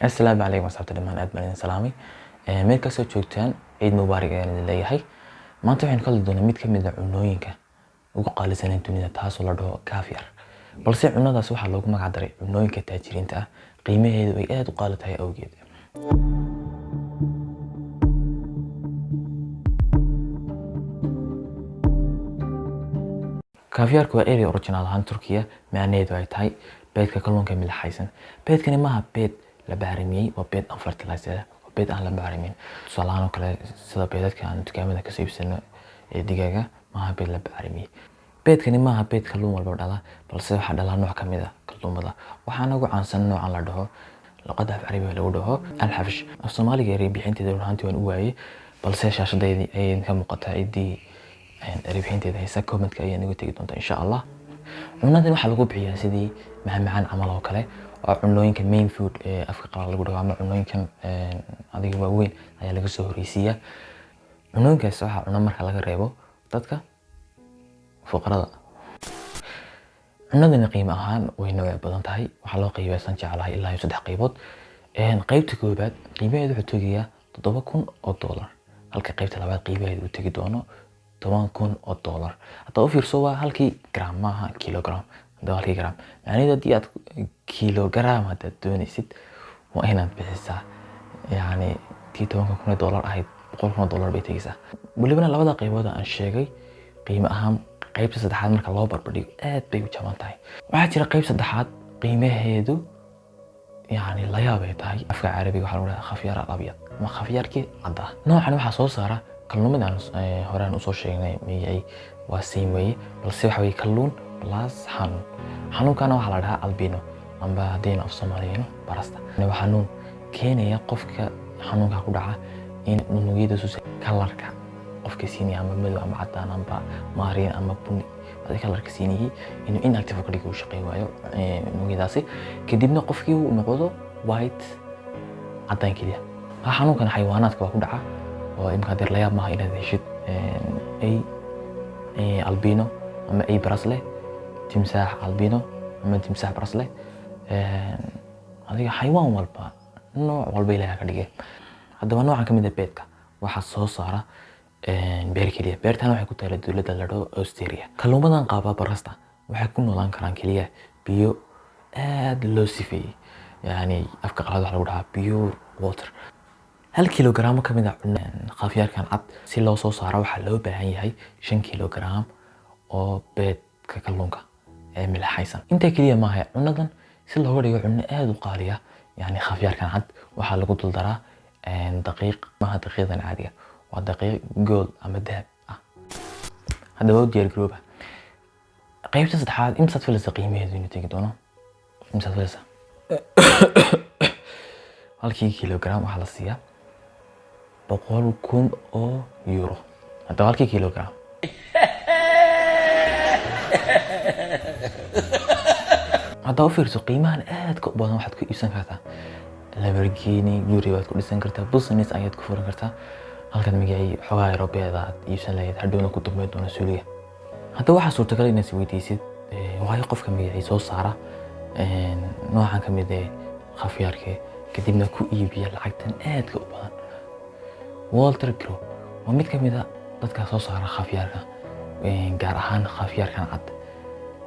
السلام عليكم ورحمة الله وبركاته. سلامي meel kastoo joogtaan ciid mubaarak ayaan idin leeyahay. Maanta waxaan ka hadli doonaa mid ka mid ah cunooyinka ugu qaalisan dunida taasoo la dhaho caviar. Balse cunadaas waxaa loogu magac daray cunooyinka taajiriinta ah qiimaheedu ay aad u qaali tahay awgeed. Caviarku waa erey original ahaan Turkiya macnaheedu ay tahay beedka kalluunka milixaysan. Beedkani maaha beed la baarimiyay, waa beed aan fertilizer beed aan la baarimin. Tusaale ahaan kale sida beedadka aan dukaamada ka soo iibsano ee digaaga maaha beed la baarimiyay. Beedkani maaha beed kalluun walba dhala, balse waxaa dhala nooc ka mid ah kalluumada. Waxaana ugu caansan noocan la dhaho luqadda Carabiga lagu dhaho al-Habash. Af Soomaaliga erey bixinteeda runtii waan u waayay, balse shaashadeedii ayay ka muuqataa idii erey bixinteeda haysa comment-ka ayay nagu tagi doontaa insha Allah. Cunadan waxaa lagu bixiyaa sidii macmacaan camal oo kale oo cunooyinka main food ee afka qalaad lagu dhaho ama cunooyinkan adiga waaweyn ayaa laga soo horeysiiyaa. Cunooyinkaas waxaa cuna marka laga reebo dadka fuqarada. Cunadan qiimo ahaan way nooc badan tahay. Waxaa loo qaybiyaa san jeclahay ilaa 3 qaybood. Qaybta koobaad qiimaheedu wuxuu tagayaa $7,000 halka qaybta labaad qiimaheedu uu tagi doono $10,000. Hadda u fiirso waa halkii gram maaha kilogram. Hadda halkii gram yani haddii aad kilogram hadda doonaysid waa inaad bixisaa yani $10,000 ahayd $100,000 bay tagaysaa. Waliba labada qaybood aan sheegay qiimo ahaan qaybta saddexaad marka loo barbardhigo aad bay u jaban tahay. Waxaa jira qayb saddexaad qiimaheedu yani la yaab ay tahay. Afka Carabiga waxaa lagu dhahaa caviar al-abyad ama caviarkii cadda. Noocan waxaa soo saara kalluumadan horaan u soo sheegnay miyay waa same way balse waxa way kalluun plus xanuun. Xanuunkana waxaa la dhahaa albino amba hadeen af Soomaaliyeeno barasta. Waa xanuun keenaya qofka xanuunka ku dhaca in unugyada soo kalarka qofka siinaya ama madow ama cadaan amba maariin ama bunni hadii kalarka siinayay inuu inactive ka dhigo shaqay waayo unugyadaasi kadibna qofkii uu noqdo white cadaan kaliya. Xanuunkan xayawaanaadka waa ku dhaca oo imka dir la yaab maaha inaad heshid albino ama brasle timsaax albino ama timsaax brasle adiga xayawaan walba nooc walba ilaahay ka dhigay. Haddaba noocan kamid ah beedka waxa soo saara beer kaliya. Beertan waxay ku taala dawladda la dhaho Australia. Kalluumadan qaaba barasta waxay ku noolaan karaan kaliya biyo aad loo sifeeyay yani afka qalaad waxa lagu dhahaa pure water. 1 kilogram ka mid ah caviarkan cad si loo soo saaro waxa loo baahan yahay 5 kilogram oo beedka kalluunka ee milixaysan. Inta kaliya maaha cunadan si looga dhigo cuno aad u qaali ah yani caviarkan cad waxa lagu dul daraa daqiiq maaha daqiiqdan caadiga waa daqiiq gold ama dahab ah. Haddaba u diyaar garooba qaybta saddexaad imsaad filaysa qiimaheedu inuu tagi doono imsaad filaysa halkii kilogram waxa la siiyaa €100,000. Haddaba halkii kilogram haddaba u fiirso qiimahan aadka u badan waxaad ku iibsan kartaa Lamborghini guri waad ku dhisan kartaa business ayaad ku furan kartaa halkan magacii xogaa Europeeda aad iibsan lahayd hadhowna ku dambeyn doona suuliga. Haddaba waxaa suurtagal inaad isweydiisid waayo qofka magacii soo saara noocan ka mid ah caviarka kadibna ku iibiya lacagtan aadka u badan. Walter Grow waa mid ka mid ah dadka soo saara caviarka gaar ahaan caviarkan cad.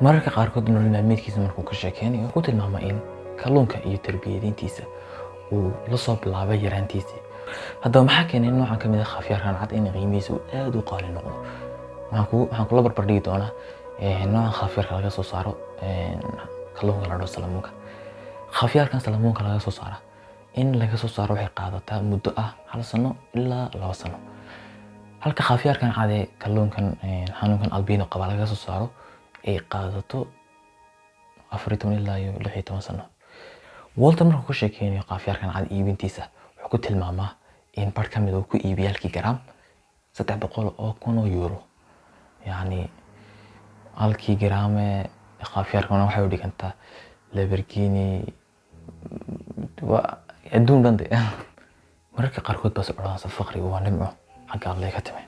Mararka qaarkood nolol maalmeedkiisa markuu ka sheekeynayo ku tilmaama in kalluunka iyo tarbiyadiintiisa uu la soo bilaabay yaraantiisii. Haddaba maxaa keenay noocan ka mid ah caviarkan cad in qiimihiisu aad u qaali noqdo? Waxaan kula barbardhigi doonaa noocan caviarka laga soo saaro kalluunka la dhaho salamuunka. Caviarkan salamuunka laga soo saara in laga soo saaro waxay qaadataa muddo ah 1 sano ilaa 2 sano. Halka caviarkan cad ee kalluunkan xanuunkan albino qaba laga soo saaro ay qaadato 14 ilaa 16 sano. Walter markuu ka sheekeynayo caviarkan cad iibintiisa wuxuu ku tilmaamaa in bar ka mid uu ku iibiyo halkii gram €300,000 yani halkii gram ee caviarkan waxay u dhigantaa Lamborghini waa adduun dhan. Mararka qaarkood bas culays faqriga waa nimco xagga Alle ka timid.